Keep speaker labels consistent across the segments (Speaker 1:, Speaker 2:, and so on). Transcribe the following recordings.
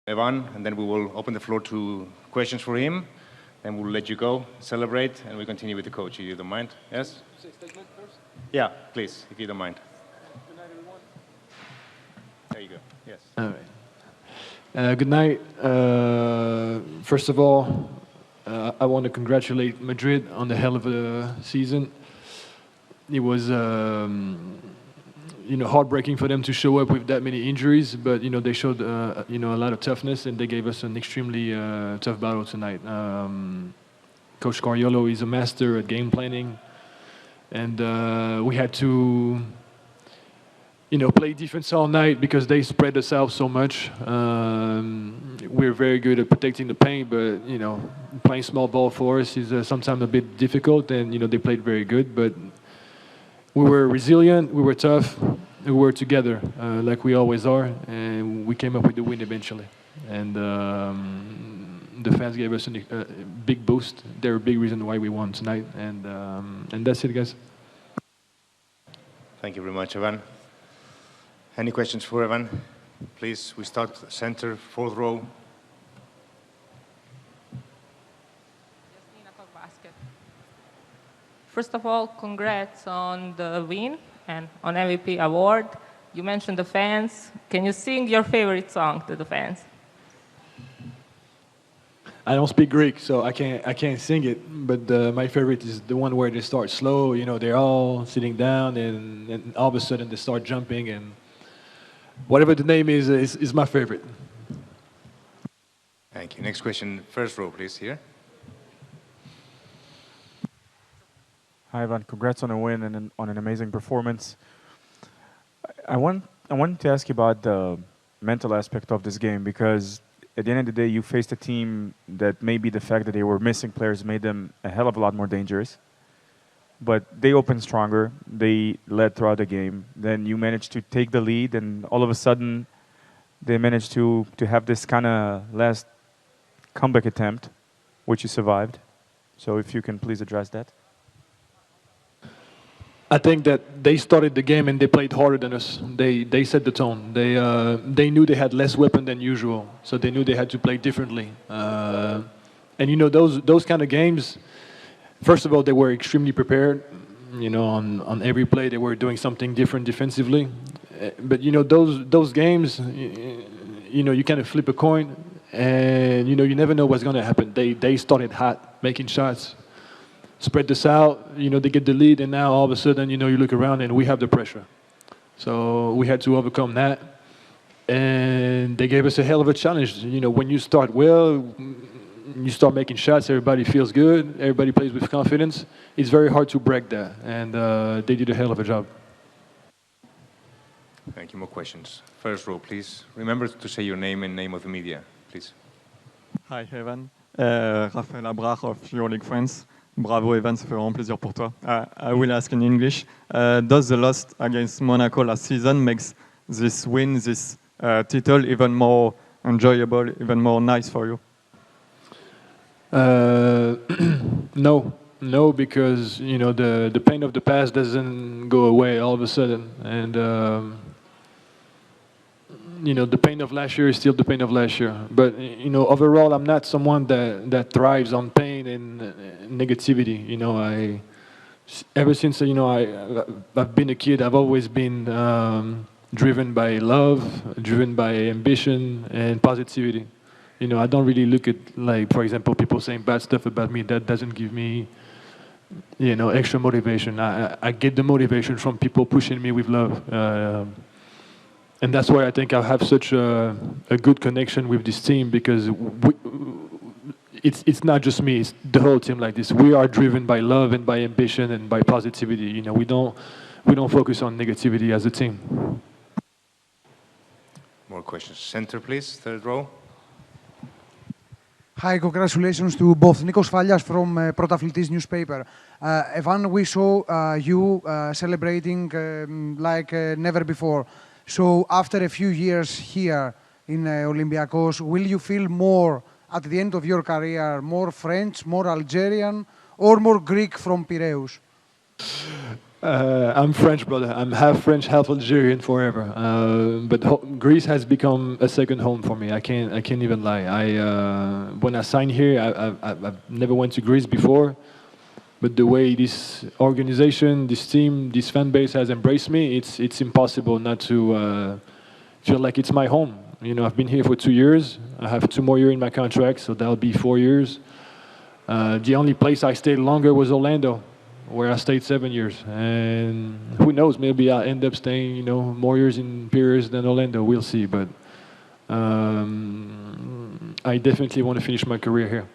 Speaker 1: Evan, and then we will open the floor to questions for him. Then we'll let you go, celebrate, and we continue with the coach, if you don't mind. Yes?
Speaker 2: Say statement first?
Speaker 1: Yeah, please, if you don't mind.
Speaker 2: Good night, everyone.
Speaker 1: There you go. Yes.
Speaker 3: All right. Good night. First of all, I want to congratulate Madrid on the hell of a season. It was, heartbreaking for them to show up with that many injuries, but they showed a lot of toughness, and they gave us an extremely tough battle tonight. Coach Scariolo is a master at game planning, and we had to play defense all night because they spread us out so much. We're very good at protecting the paint, but playing small ball for us is sometimes a bit difficult, and they played very good, but we were resilient, we were tough, we were together like we always are, and we came up with the win eventually. And the fans gave us a big boost. They're a big reason why we won tonight, and that's it, guys.
Speaker 1: Thank you very much, Evan. Any questions for Evan? Please, we start center, fourth row.
Speaker 4: First of all, congrats on the win and on MVP award. You mentioned the fans. Can you sing your favorite song to the fans?
Speaker 3: I don't speak Greek, so I can't sing it. But my favorite is the one where they start slow. They're all sitting down, and all of a sudden they start jumping, and whatever the name is my favorite.
Speaker 1: Thank you. Next question, first row, please, here.
Speaker 5: Hi, Ivan. Congrats on a win and on an amazing performance. I wanted to ask you about the mental aspect of this game, because at the end of the day, you faced a team that maybe the fact that they were missing players made them a hell of a lot more dangerous. But they opened stronger. They led throughout the game. Then you managed to take the lead, and all of a sudden, they managed to have this kind of last comeback attempt, which you survived. So if you can please address that.
Speaker 3: I think that they started the game and they played harder than us. They set the tone. They knew they had less weapon than usual, so they knew they had to play differently. And those kind of games, first of all, they were extremely prepared. On every play they were doing something different defensively. But those games, you kind of flip a coin, and you never know what's going to happen. They started hot, making shots. Spread this out, they get the lead, and now all of a sudden, you look around and we have the pressure. So we had to overcome that, and they gave us a hell of a challenge. When you start well, you start making shots, everybody feels good, everybody plays with confidence. It's very hard to break that, and they did a hell of a job.
Speaker 1: Thank you. More questions. First row, please. Remember to say your name and name of the media, please.
Speaker 6: Hi, Evan. Raphaël Abrach of EuroLeague France. Bravo, Evan, ça fait vraiment plaisir pour toi. I will ask in English. Does the loss against Monaco last season makes this win, this title, even more enjoyable, even more nice for you?
Speaker 3: No, because the pain of the past doesn't go away all of a sudden, and the pain of last year is still the pain of last year. But overall, I'm not someone that thrives on pain and negativity. Ever since I've been a kid, I've always been driven by love, driven by ambition and positivity. I don't really look at, like, for example, people saying bad stuff about me. That doesn't give me extra motivation. I get the motivation from people pushing me with love. And that's why I think I have such a good connection with this team, because it's not just me, it's the whole team like this. We are driven by love and by ambition and by positivity. We don't focus on negativity as a team.
Speaker 1: More questions. Center, please. Third row.
Speaker 7: Hi, congratulations to both. Nikos Fallias from Pρωταθλητής newspaper. Evan, we saw you celebrating like never before. So after a few years here in Olympiacos, will you feel more, at the end of your career, more French, more Algerian, or more Greek from Piraeus?
Speaker 3: I'm French, brother. I'm half French, half Algerian forever. But Greece has become a second home for me. I can't even lie. When I signed here, I've never went to Greece before. But the way this organization, this team, this fan base has embraced me, it's impossible not to feel like it's my home. You know, I've been here for 2 years. I have 2 more years in my contract, so that'll be 4 years. The only place I stayed longer was Orlando, where I stayed 7 years. And who knows, maybe I'll end up staying, you know, more years in Paris than Orlando. We'll see. But I definitely want to finish my career here.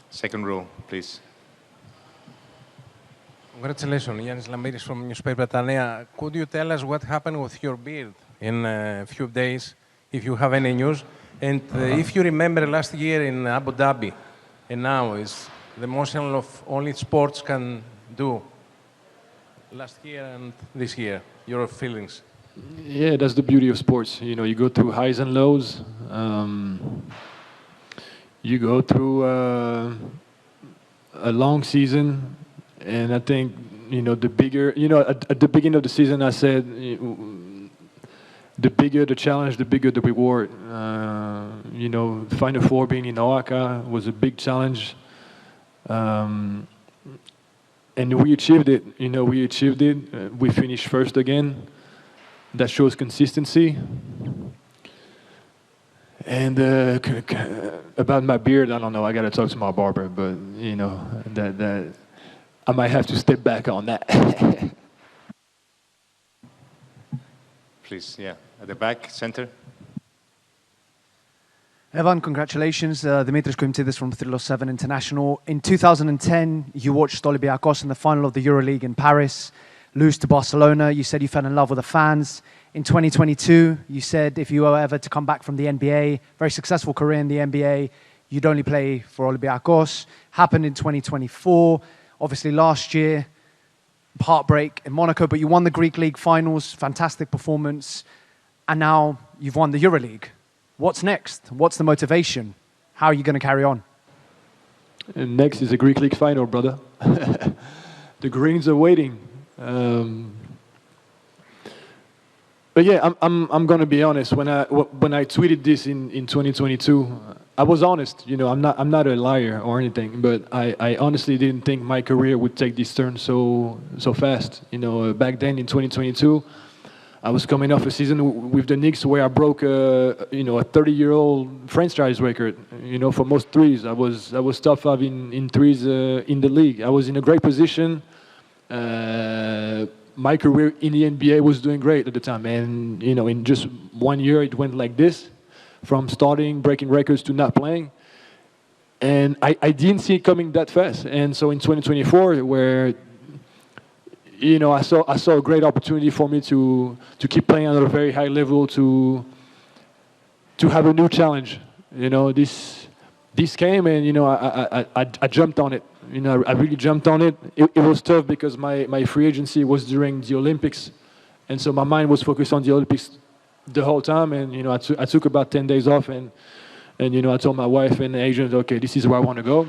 Speaker 1: Second row, please.
Speaker 8: Congratulations, Yannis Lambiris from newspaper Tanea. Could you tell us what happened with your beard in a few days, if you have any news? And if you remember last year in Abu Dhabi, and now is the motion of only sports can do. Last year and this year, your feelings?
Speaker 3: Yeah, that's the beauty of sports. You know, you go through highs and lows. You go through a long season. And I think, you know, the bigger, you know, at the beginning of the season, I said, the bigger the challenge, the bigger the reward. You know, Final Four being in Oaxaca was a big challenge. And we achieved it. You know, we achieved it. We finished first again. That shows consistency. And about my beard, I don't know. I got to talk to my barber. But, you know, that I might have to step back on that.
Speaker 1: Please, yeah, at the back, center.
Speaker 7: Evan, congratulations. Dimitris Koimtidis from 307 International. In 2010, you watched Olympiacos in the final of the EuroLeague in Paris, lose to Barcelona. You said you fell in love with the fans. In 2022, you said if you were ever to come back from the NBA, very successful career in the NBA, you'd only play for Olympiacos. Happened in 2024. Obviously, last year, heartbreak in Monaco, but you won the Greek League finals, fantastic performance, and now you've won the EuroLeague. What's next? What's the motivation? How are you going to carry on?
Speaker 3: And next is the Greek League final, brother. The Greens are waiting. But yeah, I'm going to be honest. When I tweeted this in 2022, I was honest. You know, I'm not a liar or anything, but I honestly didn't think my career would take this turn so fast. You know, back then in 2022, I was coming off a season with the Knicks where I broke a 30-year-old franchise record. You know, for most threes, I was top 5 in threes in the league. I was in a great position. My career in the NBA was doing great at the time, and you know, in just 1 year, it went like this, from starting, breaking records to not playing, and I didn't see it coming that fast. And so in 2024, where you know, I saw a great opportunity for me to keep playing at a very high level, to have a new challenge. You know, this came, and you know, I jumped on it. You know, I really jumped on it. It was tough because my free agency was during the Olympics, and so my mind was focused on the Olympics the whole time. And you know, I took about 10 days off, and you know, I told my wife and the agent, okay, this is where I want to go,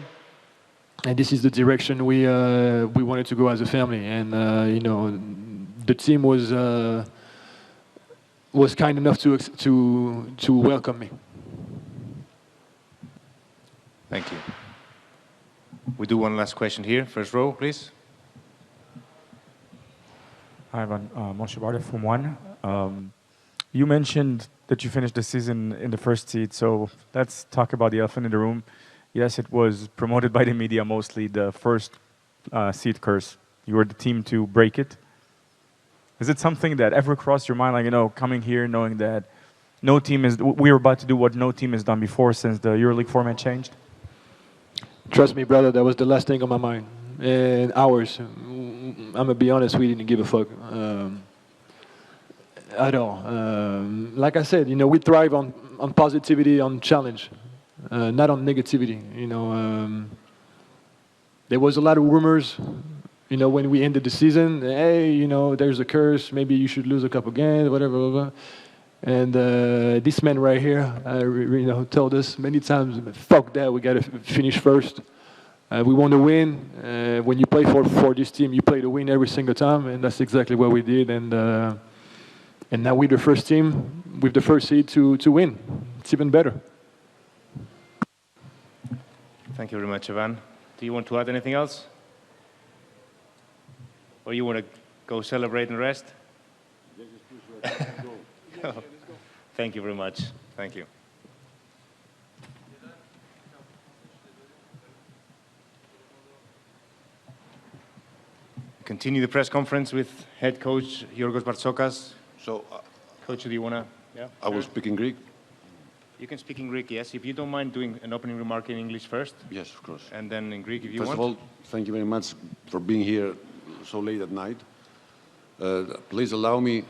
Speaker 3: and this is the direction we wanted to go as a family. And you know, the team was kind enough to welcome me.
Speaker 1: Thank you. We do one last question here. First row, please.
Speaker 5: Hi, Ivan. Moshe Barda from One. You mentioned that you finished the season in the first seed, so let's talk about the elephant in the room. Yes, it was promoted by the media mostly, the first seed curse. You were the team to break it. Is it something that ever crossed your mind, like, you know, coming here knowing that we were about to do what no team has done before since the EuroLeague format changed?
Speaker 3: Trust me, brother, that was the last thing on my mind. And ours, I'm going to be honest, we didn't give a fuck at all. Like I said, you know, we thrive on positivity, on challenge, not on negativity. You know, there was a lot of rumors, you know, when we ended the season. Hey, you know, there's a curse. Maybe you should lose a couple games, whatever, whatever. And this man right here, you know, told us many times, fuck that, we got to finish first. We want to win. When you play for this team, you play to win every single time, and that's exactly what we did. And now we're the first team with the first seed to win. It's even better.
Speaker 1: Thank you very much, Ivan. Do you want to add anything else? Or you want to go celebrate and rest? Thank you very much. Thank you. Continue the press conference with head coach Yorgos Bartzokas.
Speaker 9: So,
Speaker 1: Coach, do you want to? Yeah.
Speaker 9: I will speak in Greek.
Speaker 1: You can speak in Greek, yes. If you don't mind doing an opening remark in English first.
Speaker 9: Yes, of course.
Speaker 1: And then in Greek if you
Speaker 9: First
Speaker 1: want.
Speaker 9: of all, thank you very much for being here so late at night. Please allow me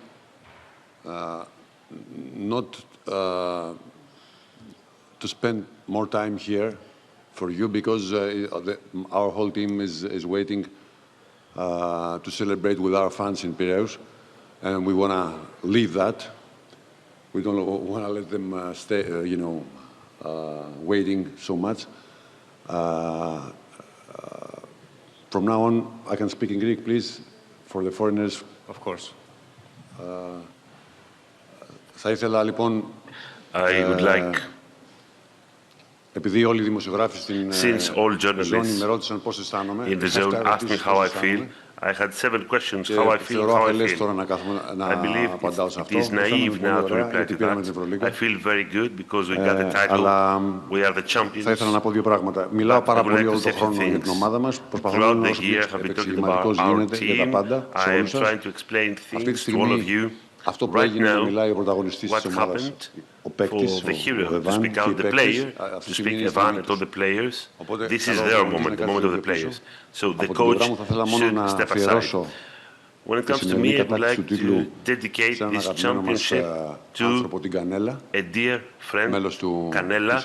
Speaker 9: not to spend more time here for you because our whole team is waiting to celebrate with our fans in Piraeus, and we want to leave that. We don't want to let them stay, waiting so much. From now on, I can speak in Greek, please, for the foreigners.
Speaker 1: Of course.
Speaker 9: Θα ήθελα λοιπόν,
Speaker 10: I would like,
Speaker 9: επειδή όλοι οι δημοσιογράφοι στην
Speaker 10: since all
Speaker 9: ζώνη με
Speaker 10: journalists
Speaker 9: ρώτησαν πώς αισθάνομαι,
Speaker 10: in the zone asked me how I feel, I had 7 questions, how I feel,
Speaker 9: θεωρώ
Speaker 10: how I
Speaker 9: αφελές
Speaker 10: feel.
Speaker 9: τώρα να
Speaker 10: I believe
Speaker 9: απαντάω σε
Speaker 10: it
Speaker 9: αυτό.
Speaker 10: is naive now to reply to that. I feel very good because we got the title, we are the champions.
Speaker 9: Θα ήθελα να πω δύο πράγματα. Μιλάω πάρα πολύ όλο τον χρόνο για την ομάδα μας. Προσπαθώ να είμαι όσο πιο εξηγηματικός γίνεται για τα πάντα σε όλους σας. Αυτή τη στιγμή αυτό που έγινε να μιλάει ο πρωταγωνιστής της ομάδας, ο παίκτης, ο Evan και οι παίκτες. Αυτή τη στιγμή είναι στα
Speaker 10: players.
Speaker 9: Οπότε,
Speaker 10: this is their moment, the moment of the players. So the coach should step aside. When it comes to me, I would like to dedicate this championship to a dear friend, Canella,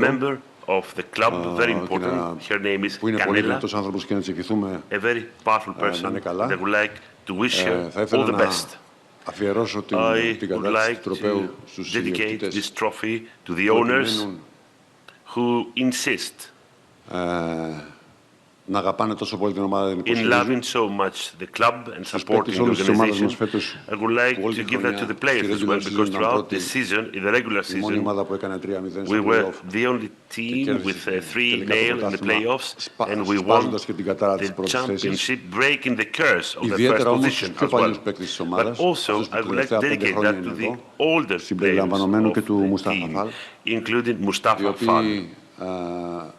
Speaker 10: member of the club, very important. Her name is Canella, a very powerful person. I would like to wish her all the best.
Speaker 9: αφιερώσω την κατάρτιση του τροπαίου στους
Speaker 10: dedicate this trophy to the owners who insist
Speaker 9: να αγαπάνε τόσο πολύ την ομάδα την
Speaker 10: in loving so much the club and supporting the organization. I would like to give that to the players as well because throughout the season, in the regular season, we were the only team with 3-0 in the playoffs and we won the championship, breaking the curse of the first position as well. But also, I would like to dedicate that to the older players of the team, including Mustafa Fall.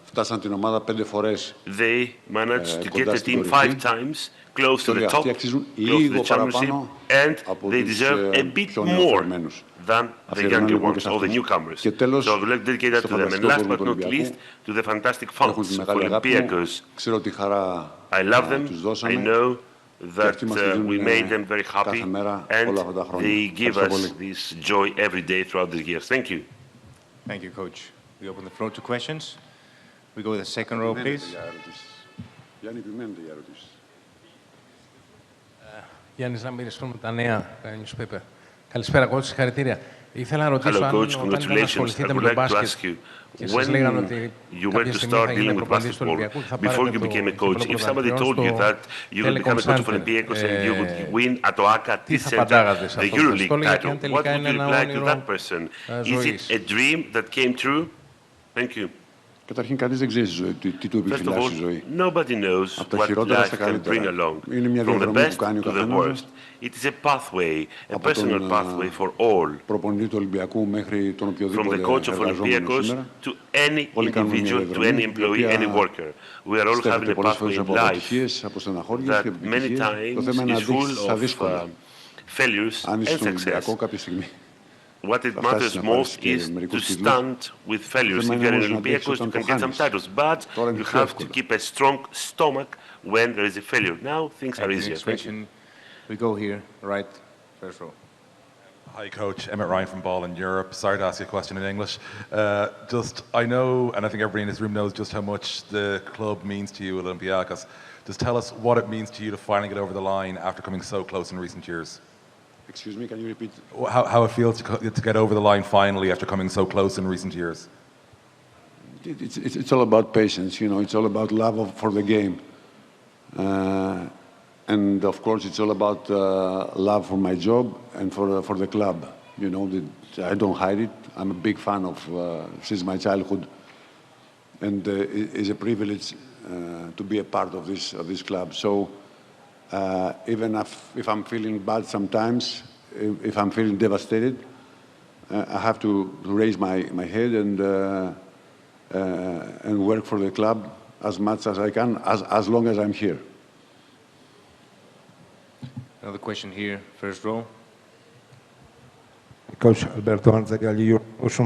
Speaker 9: Φτάσαν την ομάδα 5 φορές
Speaker 10: they managed to get the team 5 times close to the top, close to the championship, and they deserve a bit more than the younger ones or the newcomers. So I would like to dedicate that to them. And last but not least, to the fantastic fans of Olympiacos. I love them. I know that we made them very happy, and they give us this joy every day throughout the years. Thank you.
Speaker 1: Thank you, Coach. We open the floor to questions. We go to the second row, please.
Speaker 8: Γιάννης Λαμπύρης, from τα νέα newspaper. Καλησπέρα, coach, συγχαρητήρια. Ήθελα να ρωτήσω αν όταν ήταν να ασχοληθείτε με τον μπάσκετ και σας λέγανε ότι κάποια στιγμή θα γίνετε προπονητής του Ολυμπιακού και θα πάρετε το κύπελλο πρωταθλητών στο Telecom Center, τι θα απαντάγατε σε αυτό το σχόλιο και αν τελικά είναι ένα όνειρο ζωής.
Speaker 9: Καταρχήν, κανείς δεν ξέρει τι του επιφυλάσσει η ζωή. Από τα χειρότερα στα καλύτερα. Είναι μια διαδρομή που κάνει ο καθένας. Από τον προπονητή του Ολυμπιακού μέχρι τον οποιοδήποτε εργαζόμενο σήμερα. Όλοι κάνουμε μια διαδρομή η οποία στέφεται πολλές φορές από αποτυχίες, από στεναχώριες και επιτυχίες. Το θέμα είναι να δείξεις στα δύσκολα. Αν είσαι στον Ολυμπιακό κάποια στιγμή.
Speaker 10: What it matters most is to stand with failures. If you're in Olympiacos, you can get some titles, but you have to keep a strong stomach when there is a failure. Now things are easier.
Speaker 1: We go here, right, first row.
Speaker 11: Hi, Coach. Emmett Ryan from Ball in Europe. Sorry to ask you a question in English. I know, and I think everybody in this room knows just how much the club means to you, Olympiacos. Just tell us what it means to you to finally get over the line after coming so close in recent years.
Speaker 9: Excuse me, can you repeat?
Speaker 11: How it feels to get over the line finally after coming so close in recent years.
Speaker 10: it's all about patience, you know. It's all about love for the game. And of course, it's all about love for my job and for the club. You know, I don't hide it. I'm a big fan of since my childhood, and it's a privilege to be a part of this club. So even if I'm feeling bad sometimes, if I'm feeling devastated, I have to raise my head and work for the club as much as I can, as long as I'm here.
Speaker 1: Another question here, first row.
Speaker 12: Coach Alberto Arzagalli,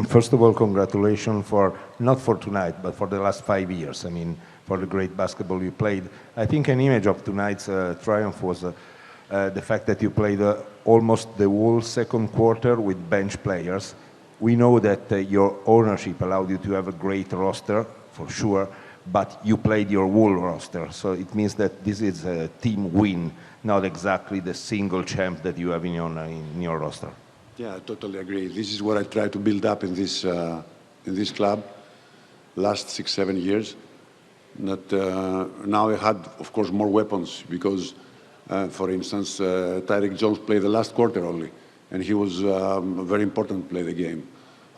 Speaker 12: first of all, congratulations not for tonight, but for the last 5 years. I mean, for the great basketball you played. I think an image of tonight's triumph was the fact that you played almost the whole second quarter with bench players. We know that your ownership allowed you to have a great roster, for sure, but you played your whole roster. So it means that this is a team win, not exactly the single champ that you have in your roster.
Speaker 10: Yeah, I totally agree. This is what I tried to build up in this club last 6-7 years. That now I had, of course, more weapons because, for instance, Tyreek Jones played the last quarter only, and he was very important to play the game.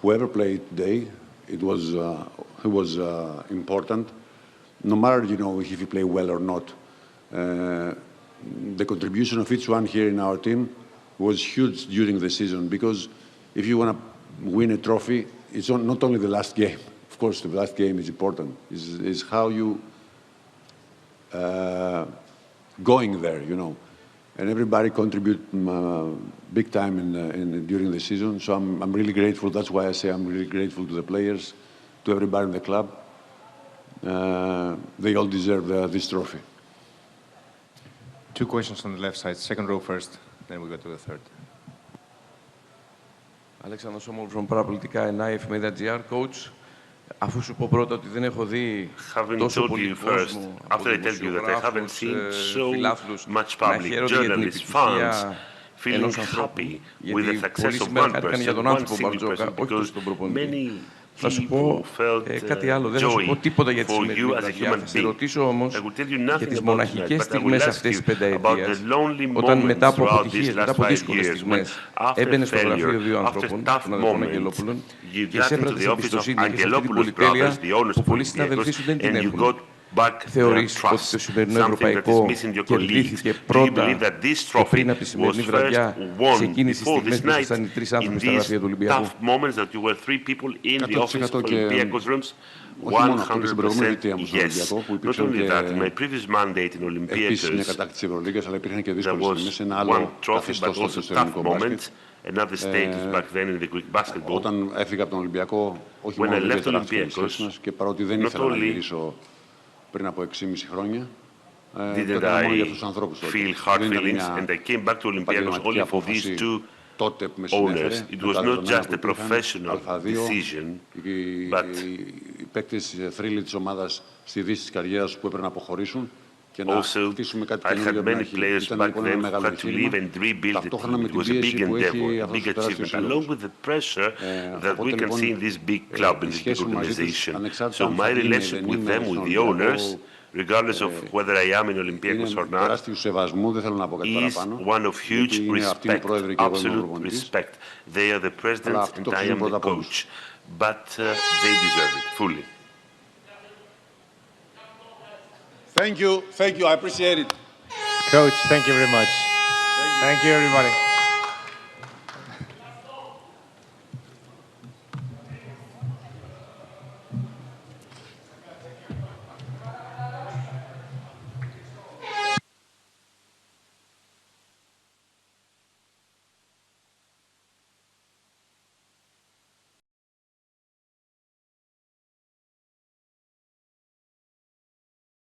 Speaker 10: Whoever played today, he was important, no matter if he played well or not. The contribution of each one here in our team was huge during the season because if you want to win a trophy, it's not only the last game. Of course, the last game is important. It's how you going there, and everybody contribute big time during the season. So I'm really grateful. That's why I say I'm really grateful to the players, to everybody in the club. They all deserve this trophy.
Speaker 1: Two questions on the left side. Second row first, then we go to the third.
Speaker 13: Alexander Somol from Παραπολιτικά and IFMedia.gr. Coach, αφού σου πω πρώτα ότι δεν έχω δει τόσο πολύ κόσμο από δημοσιογράφους, φιλάθλους να χαίρονται για την επιτυχία ενός ανθρώπου, γιατί πολλοί σήμερα χάρηκαν για τον άνθρωπο Μπαρτζόκα, όχι τόσο τον προπονητή. Θα σου πω κάτι άλλο, δεν θα σου πω τίποτα για τη σημερινή βραδιά. Θα σε ρωτήσω όμως για τις μοναχικές στιγμές αυτές της πενταετίας, όταν μετά από αποτυχίες, μετά από δύσκολες στιγμές, έμπαινε στο γραφείο δύο ανθρώπων, των αδελφών Αγγελόπουλων, και εισέπρατες εμπιστοσύνη και σε αυτή την πολυτέλεια που πολλοί συναδελφοί σου δεν την έχουν. Θεωρείς ότι το σημερινό ευρωπαϊκό κερδίθηκε πρώτα και πριν από τη σημερινή βραδιά σε εκείνες τις στιγμές που ήσασταν οι τρεις άνθρωποι στα γραφεία του Ολυμπιακού?
Speaker 10: 100% και όχι μόνο αυτό και στην προηγούμενη θητεία μου στον Ολυμπιακό που υπήρξε και επίσης μια κατάκτηση Ευρωλίγκας, αλλά υπήρχαν και δύσκολες στιγμές σε ένα άλλο καθεστώς στο ελληνικό μπάσκετ. Όταν έφυγα από τον Ολυμπιακό, όχι μόνο δεν διαταράχθηκαν οι σχέσεις μας και παρότι δεν ήθελα να γυρίσω πριν από 6,5 χρόνια,
Speaker 9: didn't I feel hard feelings, and I came back to Olympiacos only for these two owners. It was not just a professional decision, but
Speaker 10: οι παίκτες θρύλοι της ομάδας στη δύση της καριέρας που έπρεπε να αποχωρήσουν και να χτίσουμε κάτι καινούργιο από την αρχή. Ήταν λοιπόν ένα μεγάλο εγχείρημα, ταυτόχρονα με την πίεση που έχει αυτός ο τεράστιος σύλλογος. Οπότε λοιπόν η σχέση μου μαζί τους, ανεξάρτητα αν θα είναι ή δεν είμαι στον Ολυμπιακό,
Speaker 9: regardless of whether I am in Olympiacos or not, is one of huge respect, absolute respect. They are the president and I am the coach, but they deserve it fully.
Speaker 10: Thank you, I appreciate it.
Speaker 1: Coach, thank you very much. Thank you everybody.